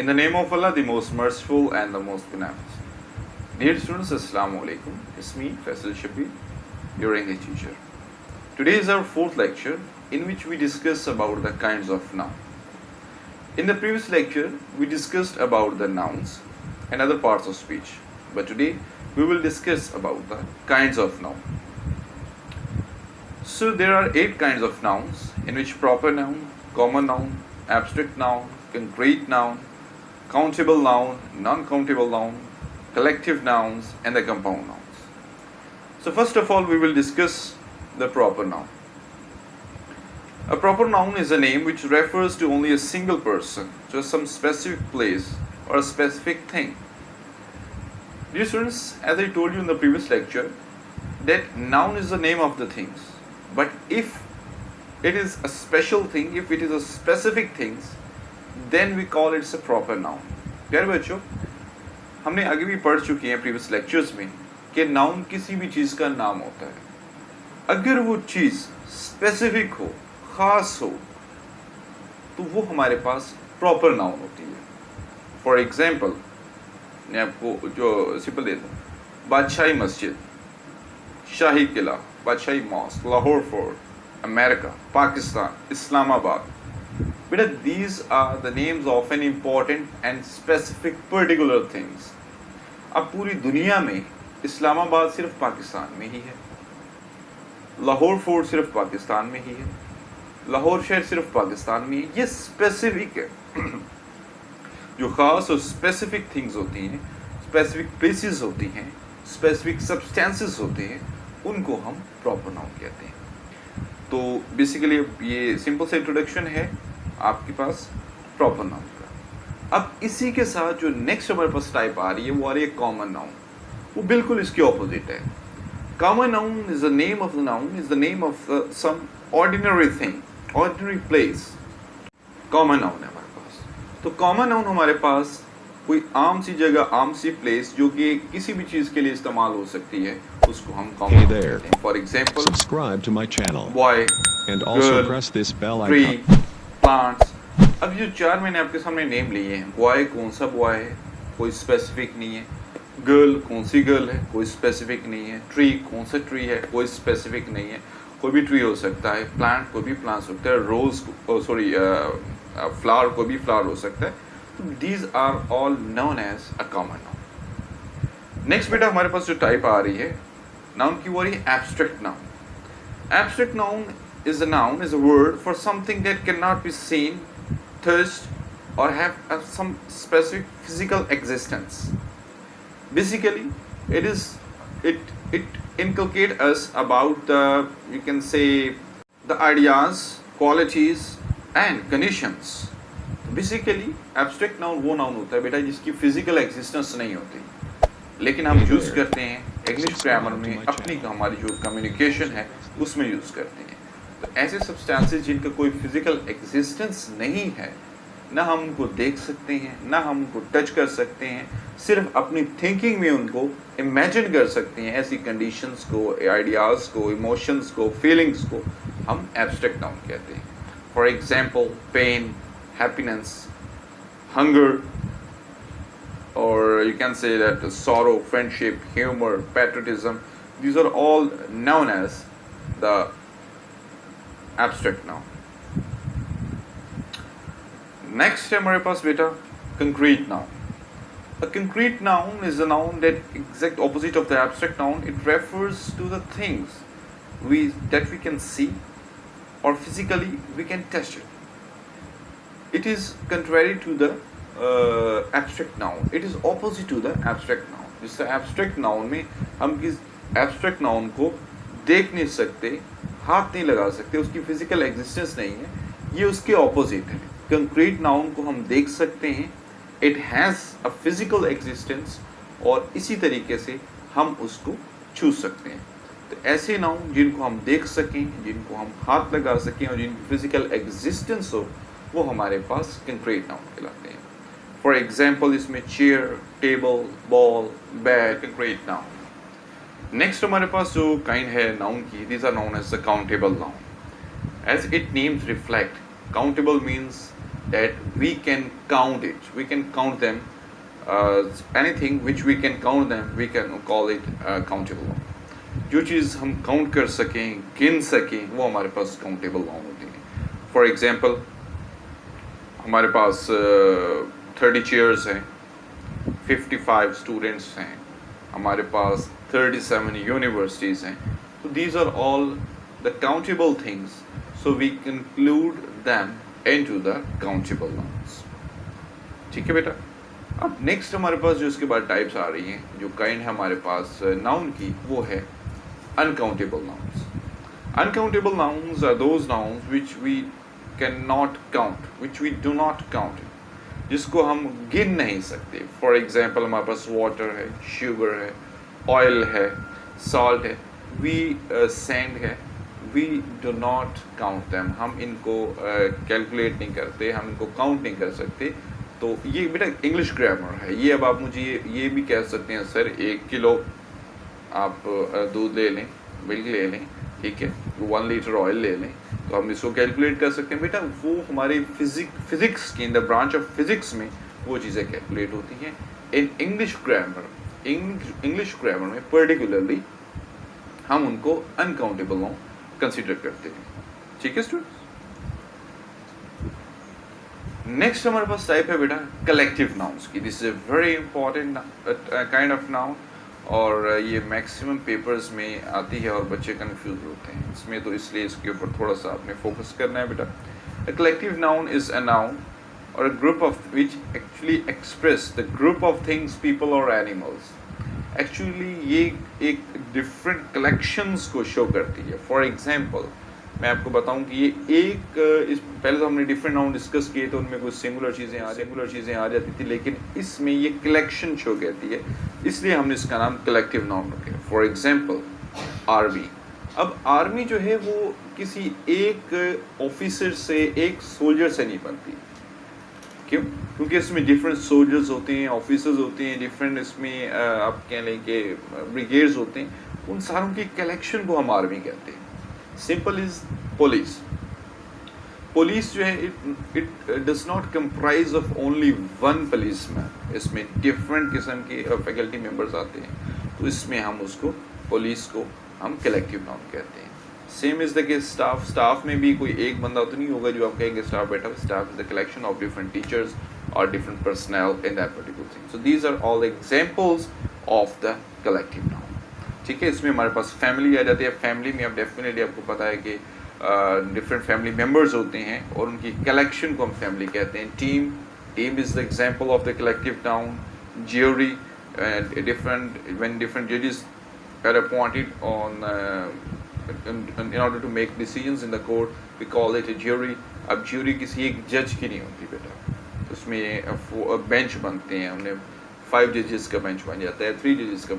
In the name of Allah, the most merciful and the most beneficent. Dear students, Assalamu alaikum. It's me, Faisal Shabir, your English teacher. Today is our fourth lecture in which we discuss about the kinds of noun. In the previous lecture, we discussed about the nouns and other parts of speech. But today, we will discuss about the kinds of noun. So there are 8 kinds of nouns in which proper noun, common noun, abstract noun, concrete noun, countable noun, non-countable noun, collective nouns and the compound nouns. So first of all we will discuss the proper noun. A proper noun is a name which refers to only a single person, to some specific place or a specific thing. Dear students, as I told you in the previous lecture, that noun is the name of the things. But if it is a special thing, if it is a specific things, then we call it a proper noun. प्यारे बच्चों, हमने आगे भी पढ़ चुके हैं previous lectures में कि नाउन किसी भी चीज़ का नाम होता है। अगर वो चीज़ स्पेसिफिक हो, ख़ास हो, तो वो हमारे पास प्रॉपर नाउन होती है। फॉर एग्जाम्पल मैं आपको जो सिंपल देता हूँ, Badshahi Masjid, Shahi Qila, Badshahi mosque, Lahore fort, America, Pakistan, Islamabad. But these are the names of an important and specific particular things. अब पूरी दुनिया में इस्लामाबाद सिर्फ पाकिस्तान में ही है, लाहौर फोर्ट सिर्फ पाकिस्तान में ही है, लाहौर शहर सिर्फ पाकिस्तान में है. ये स्पेसिफिक है. जो ख़ास और स्पेसिफिक थिंग्स होती हैं, स्पेसिफिक प्लेसेस होती हैं, स्पेसिफिक सब्सटेंसेस होते हैं, उनको हम प्रॉपर नाउन कहते हैं. तो बेसिकली ये सिंपल सा इंट्रोडक्शन है आपके पास प्रॉपर नाउन का. अब इसी के साथ जो नेक्स्ट हमारे पास टाइप आ रही है वो आ रही है कॉमन नाउन. वो बिल्कुल इसके ऑपोजिट है. Common noun is the name of the noun, is the name of some ordinary thing, ordinary place. Common noun है हमारे पास. तो कॉमन नाउन हमारे पास कोई आम सी जगह, आम सी प्लेस जो कि किसी भी चीज के लिए इस्तेमाल हो सकती है, उसको हम कॉमन नाउन कहते हैं. For example, subscribe to my channel boy, and also girl, press this bell tree, icon. Plants. अब जो 4 मैंने आपके सामने नेम लिए हैं, बॉय कौन सा बॉय है, कोई स्पेसिफिक नहीं है. गर्ल कौन सी गर्ल है, कोई स्पेसिफिक नहीं है. ट्री कौन सा ट्री है, कोई स्पेसिफिक नहीं है. कोई भी ट्री हो सकता है. प्लांट कोई भी प्लांट हो सकता है. रोज फ्लावर कोई भी फ्लावर हो सकता है. These are all known as a common noun. Next बेटा हमारे पास जो टाइप आ रही है नाउन की, वो आ रही है abstract noun. Abstract noun is a noun, is a word for something that cannot be seen, touched, or have some specific physical existence. Basically, it inculcates us about the, you can say, the ideas, qualities, and conditions. Basically, abstract noun वो noun होता है बेटा जिसकी physical existence नहीं होती, लेकिन हम use करते हैं इंग्लिश ग्रामर में, अपनी हमारी जो कम्युनिकेशन है उसमें यूज करते हैं. तो ऐसे सब्सटेंसेस जिनका कोई फिजिकल एग्जिस्टेंस नहीं है, ना हम उनको देख सकते हैं, ना हम उनको टच कर सकते हैं, सिर्फ अपनी थिंकिंग में उनको इमेजिन कर सकते हैं. ऐसी कंडीशंस को, आइडियाज़ को, इमोशंस को, फीलिंग्स को हम एब्स्ट्रैक्ट नाउन कहते हैं. For example, pen, happiness, hunger, और you can say that sorrow, friendship, humor, patriotism, these are all known as the abstract noun. Next है हमारे पास बेटा concrete noun. A concrete noun is a noun that exact opposite of the abstract noun. It refers to the things that we can see, or physically we can touch it. It is contrary to the abstract noun. It is opposite to the abstract noun. जिससे abstract noun में हम किस abstract noun को देख नहीं सकते, हाथ नहीं लगा सकते, उसकी फिजिकल एग्जिस्टेंस नहीं है. ये उसके ऑपोजिट है. कंक्रीट नाउन को हम देख सकते हैं, it has a physical existence, और इसी तरीके से हम उसको छू सकते हैं. तो ऐसे नाउन जिनको हम देख सकें, जिनको हम हाथ लगा सकें और जिनकी फिजिकल एग्जिस्टेंस हो, वो हमारे पास कंक्रीट नाउन कहलाते हैं. फॉर एग्जाम्पल इसमें chair, table, ball, bat, concrete noun. Next हमारे पास जो काइंड है नाउन की, these are known as the countable noun. As its names reflect, countable means that we can count it. We can count them. Anything which we can count them, we can call it countable noun. जो चीज़ हम count कर सकें, गिन सकें, वो हमारे पास countable noun होती है. फॉर एग्जांपल, हमारे पास 30 चेयर्स हैं, 55 स्टूडेंट्स हैं, हमारे पास 37 यूनिवर्सिटीज़ हैं. तो these are all the countable things, so we include them into the countable nouns. ठीक है बेटा. अब नेक्स्ट हमारे पास जो इसके बाद टाइप्स आ रही हैं, जो काइंड है हमारे पास नाउन की, वो है uncountable nouns. Uncountable nouns are those nouns which we cannot count, which we do not count, जिसको हम गिन नहीं सकते. फॉर एग्जाम्पल, हमारे पास वाटर है, शुगर है, ऑयल है, सॉल्ट है, सैंड है. We do not count them. हम इनको कैलकुलेट नहीं करते, हम इनको काउंट नहीं कर सकते. तो ये बेटा इंग्लिश ग्रामर है. ये अब आप मुझे ये भी कह सकते हैं, सर 1 किलो आप दूध ले लें, मिल्क ले लें, ठीक है, 1 लीटर ऑयल ले लें, तो हम इसको कैलकुलेट कर सकते हैं. बेटा वो हमारे फिजिक्स की, in the branch of physics में वो चीज़ें कैलकुलेट होती हैं. इन इंग्लिश ग्रामर में पर्टिकुलरली हम उनको अनकाउंटेबल नाउन कंसिडर करते हैं. ठीक है स्टूडेंट्स. नेक्स्ट हमारे पास टाइप है बेटा कलेक्टिव नाउन्स की. This is a very important kind of noun, और ये मैक्सिमम पेपर्स में आती है और बच्चे कंफ्यूज होते हैं इसमें, तो इसलिए इसके ऊपर थोड़ा सा आपने फोकस करना है बेटा. A collective noun is a noun और a group of which actually express the group of things, people और एनिमल्स. एक्चुअली ये एक डिफरेंट कलेक्शंस को शो करती है. फॉर एग्जांपल, मैं आपको बताऊं कि ये इस पहले तो हमने डिफरेंट नाउन डिस्कस किए, तो उनमें कुछ सिंगुलर चीज़ें आ जाती थी, लेकिन इसमें ये कलेक्शन शो करती है, इसलिए हमने इसका नाम कलेक्टिव नाउन रखा. For example, army. अब आर्मी जो है वो किसी एक ऑफिसर से, एक सोल्जर से नहीं बनती. क्यों? क्योंकि इसमें डिफरेंट सोल्जर्स होते हैं, ऑफिसर्स होते हैं, डिफरेंट इसमें आप कह लें कि ब्रिगेड्स होते हैं. उन सारों की कलेक्शन को हम आर्मी कहते हैं. Simple is police. पुलिस जो है it does not comprise of only one policeman. इसमें डिफरेंट किस्म के फैकल्टी मेंबर्स आते हैं, तो इसमें हम उसको, पुलिस को हम कलेक्टिव नाउन कहते हैं. Same is the case staff. Staff में भी कोई एक बंदा तो नहीं होगा जो आप कहेंगे स्टाफ बैठा. Staff is the collection of different teachers और different personal in that particular thing. So these are all examples of the collective noun. ठीक है. इसमें हमारे पास फैमिली आ जाती है. फैमिली में अब डेफिनेटली आपको पता है कि डिफरेंट फैमिली मेंबर्स होते हैं और उनकी कलेक्शन को हम फैमिली कहते हैं. Team is the example of the collective noun. Jury, different judges are appointed on in order to make decisions in the court, we call it a jury. अब jury किसी एक जज की नहीं होती बेटा, उसमें बेंच बनते हैं. हमने 5 जजेस का बेंच बन जाता है, 3 जजेस का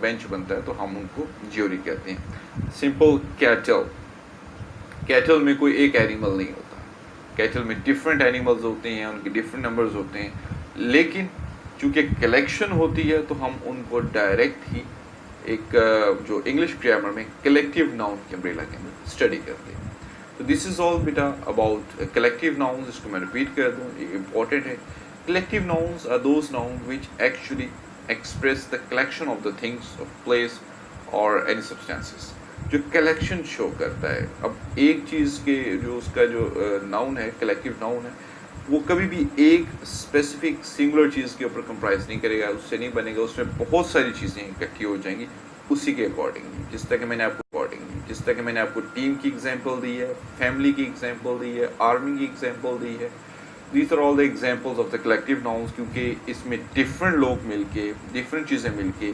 बेंच बनता है, तो हम उनको ज्यूरी कहते हैं. सिंपल कैटल में कोई एक एनिमल नहीं होता. कैटल में डिफरेंट एनिमल्स होते हैं, उनके डिफरेंट नंबर्स होते हैं, लेकिन चूँकि कलेक्शन होती है तो हम उनको डायरेक्ट ही एक जो इंग्लिश ग्रामर में कलेक्टिव नाउन के अम्ब्रेला के अंदर स्टडी करते हैं. तो दिस इज ऑल बेटा अबाउट कलेक्टिव नाउन्स. इसको मैं रिपीट कर दूँ, ये इम्पॉर्टेंट है. Collective nouns are those nouns which actually express the collection of the things of place or any substances. जो collection show करता है. अब एक चीज़ के जो उसका जो noun है, collective noun है, वो कभी भी एक specific singular चीज़ के ऊपर comprise नहीं करेगा, उससे नहीं बनेगा. उसमें बहुत सारी चीज़ें इकट्ठी हो जाएंगी उसी के अकॉर्डिंगली. जिस तरह कि मैंने आपको टीम की एग्जांपल दी है, फैमिली की एग्जांपल दी है, आर्मी की एग्जांपल दी है. These are all the examples of the collective nouns, क्योंकि इसमें डिफरेंट लोग मिलके, डिफरेंट चीज़ें मिलके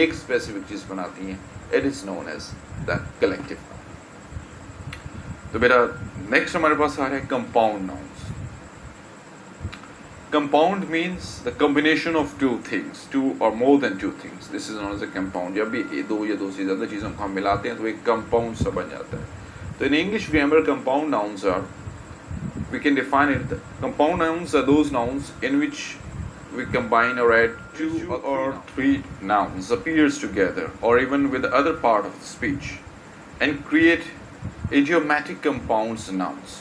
एक स्पेसिफिक चीज़ बनाती हैं. It is known as the collective noun. तो बेटा नेक्स्ट हमारे पास आ रहा है compound nouns. Compound means the combination of 2 things, 2 or more than 2 things. This is known as a compound. जब भी 2 या 2 से ज़्यादा चीज़ों को हम मिलाते हैं तो एक कंपाउंड सा बन जाता है. तो in English grammar compound nouns are, we can define it. Compound nouns are those nouns in which we combine or add 2 or 3 nouns appears together or even with the other part of the speech and create idiomatic compounds nouns.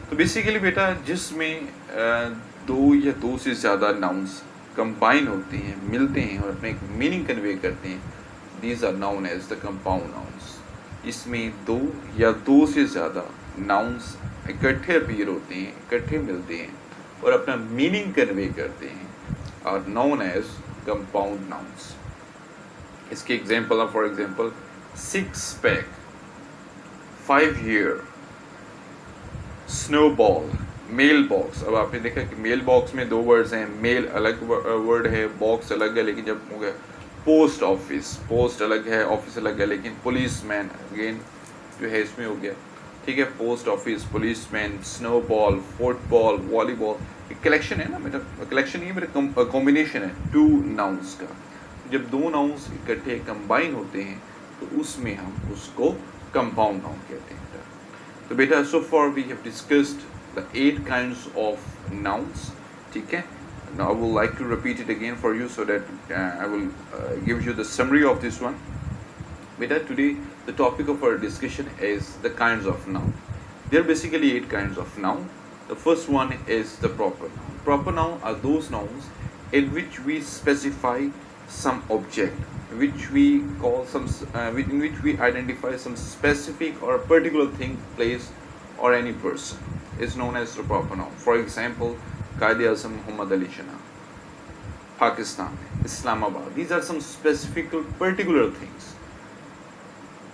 तो basically बेटा जिसमें दो या दो से ज़्यादा nouns combine होते हैं, मिलते हैं और अपने एक मीनिंग कन्वे करते हैं, these are noun as the compound nouns. इसमें दो या दो से ज़्यादा नाउन्स इकट्ठे अपीयर होते हैं, इकट्ठे मिलते हैं और अपना मीनिंग कन्वे करते हैं, are noun as compound nouns. इसके example for example 6 pack, 5 year, snowball, mail box. अब आपने देखा कि मेल बॉक्स में दो वर्ड्स हैं, मेल अलग वर्ड है, बॉक्स अलग है, लेकिन जब हो गया पोस्ट ऑफिस, पोस्ट अलग है, ऑफिस अलग है, लेकिन पुलिस मैन अगेन जो है इसमें हो गया, ठीक है, post office, police man, snowball, football, volleyball, एक कलेक्शन है ना मेरा, कलेक्शन ये मेरा कॉम्बिनेशन है टू नाउन्स का। जब दो नाउन्स इकट्ठे कंबाइन होते हैं तो उसमें हम उसको कंपाउंड नाउन कहते हैं। तो बेटा so far we have discussed the 8 kinds of nouns, ठीक है। Now I would like to repeat it again for you so that I will give you the summary of this one. Beta, today the topic of our discussion is the kinds of noun. There are basically 8 kinds of noun. The first one is the proper noun. Proper noun are those nouns in which we specify some object, which we call some in which we identify some specific or particular thing, place or any person is known as the proper noun. For example, Qaid-e-Azam Muhammad Ali Jinnah, Pakistan, Islamabad. These are some specific particular things.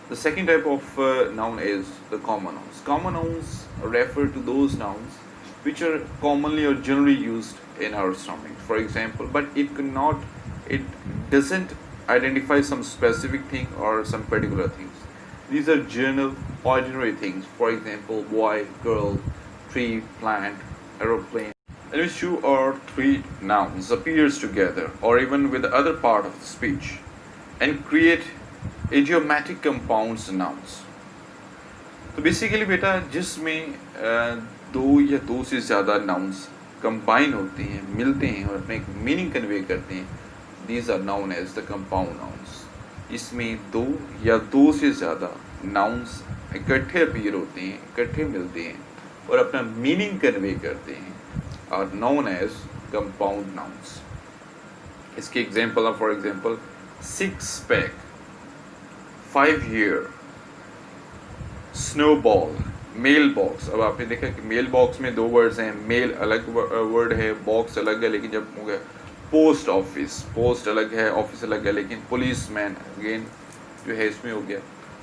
The second type of noun is the common nouns. Common nouns refer to those nouns which are commonly or generally used in our surroundings. For example, but it doesn't identify some specific thing or some particular things. These are general, ordinary things. For example, boy, girl, tree, plant, aeroplane. In which 2 or 3 nouns appears together or even with the other part of the speech and create idiomatic compounds nouns. तो basically बेटा जिसमें दो या दो से ज़्यादा nouns combine होते हैं, मिलते हैं और अपने एक मीनिंग कन्वे करते हैं, these are known as the compound nouns. इसमें दो या दो से ज़्यादा नाउन्स इकट्ठे अपीयर होते हैं, इकट्ठे मिलते हैं और अपना मीनिंग कन्वे करते हैं, are known as compound nouns. इसके example for example 6 pack, 5 year, snowball, mail box. अब आपने देखा कि मेल बॉक्स में दो वर्ड्स हैं, मेल अलग वर्ड है, बॉक्स अलग है, लेकिन जब हो गया पोस्ट ऑफिस, पोस्ट अलग है, ऑफिस अलग है, लेकिन पुलिस मैन अगेन जो है इसमें हो गया,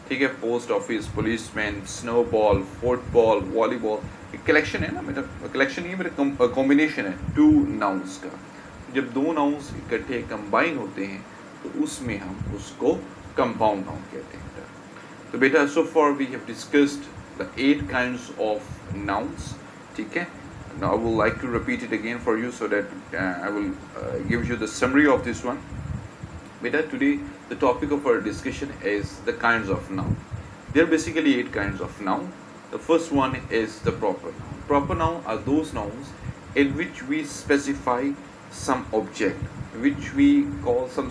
ठीक है, post office, police man, snowball, football, volleyball, एक कलेक्शन है ना मेरा, कलेक्शन ये मेरा कॉम्बिनेशन है टू नाउन्स का। जब दो नाउन्स इकट्ठे कंबाइन होते हैं तो उसमें हम उसको कंपाउंड नाउन कहते हैं। तो बेटा so far we have discussed the 8 kinds of nouns, ठीक है। Now I would like to repeat it again for you so that I will give you the summary of this one. Beta, today the topic of our discussion is the kinds of noun. There are basically 8 kinds of noun. The first one is the proper noun. Proper noun are those nouns in which we specify some object, which we call some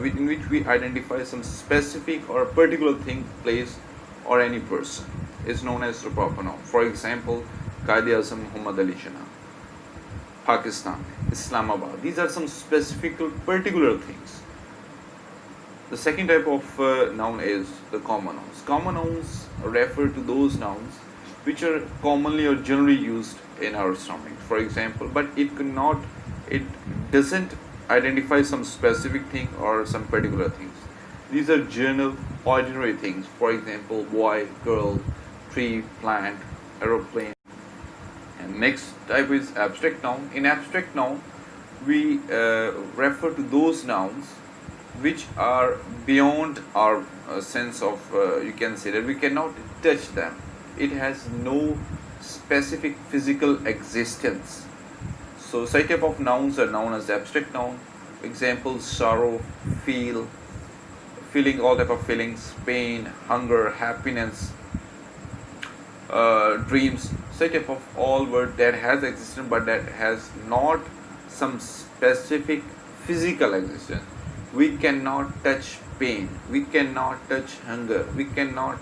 in which we identify some specific or particular thing, place or any person is known as the proper noun. For example, Qaid-e-Azam Muhammad Ali Jinnah, Pakistan, Islamabad. These are some specific particular things. The second type of noun is the common nouns. Common nouns refer to those nouns which are commonly or generally used in our surroundings. For example, but it doesn't identify some specific thing or some particular things. These are general, ordinary things. For example, boy, girl, tree, plant, aeroplane. And next type is abstract noun. In abstract noun, we refer to those nouns which are beyond our sense of, you can say that we cannot touch them. It has no specific physical existence. So such type of nouns are known as abstract noun. Examples: sorrow, feeling all type of feelings, pain, hunger, happiness, dreams. Such type of all word that has existence but that has not some specific physical existence. We cannot touch pain, we cannot touch hunger, we cannot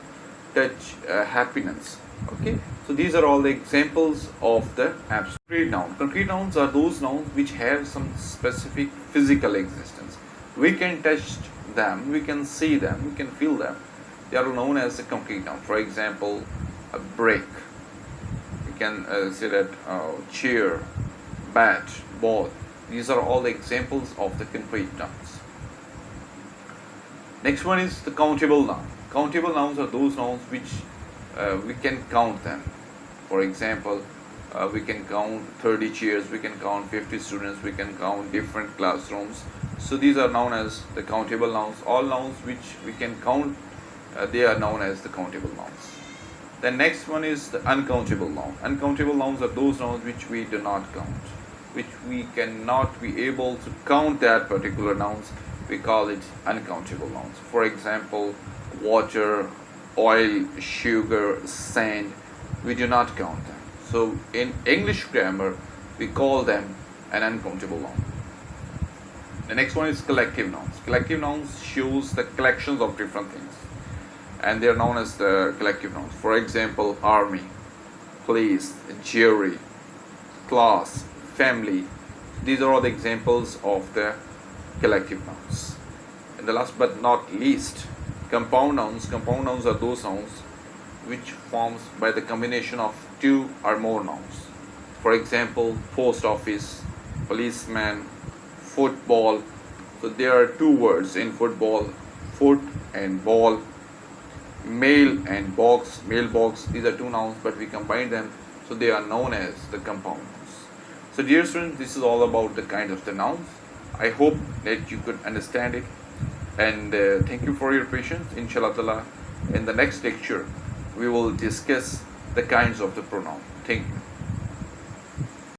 touch happiness. Okay, so these are all the examples of the abstract noun. Concrete nouns are those nouns which have some specific physical existence. We can touch them, we can see them, we can feel them. They are known as a concrete noun. For example, a brick. We can say that chair, bat, ball. These are all the examples of the concrete nouns. Next one is the countable noun. Countable nouns are those nouns which we can count them. For example, we can count 30 chairs, we can count 50 students, we can count different classrooms. So these are known as the countable nouns. All nouns which we can count, they are known as the countable nouns. The next one is the uncountable noun. Uncountable nouns are those nouns which we do not count, which we cannot be able to count that particular nouns. We call it uncountable nouns. For example, water, oil, sugar, sand, we do not count them. So in English grammar, we call them an uncountable noun. The next one is collective nouns. Collective nouns shows the collections of different things, and they are known as the collective nouns. For example, army, police, jury, class, family. These are all the examples of the collective nouns. And the last but not least, compound nouns. Compound nouns are those nouns which forms by the combination of two or more nouns. For example, post office, policeman, football. So there are two words in football, foot and ball. Mail and box, mailbox. These are two nouns, but we combine them, so they are known as the compound nouns. So dear students, this is all about the kind of the nouns. I hope that you could understand it, and thank you for your patience. Inshallah Ta'ala, in the next lecture we will discuss the kinds of the pronoun. Thank you.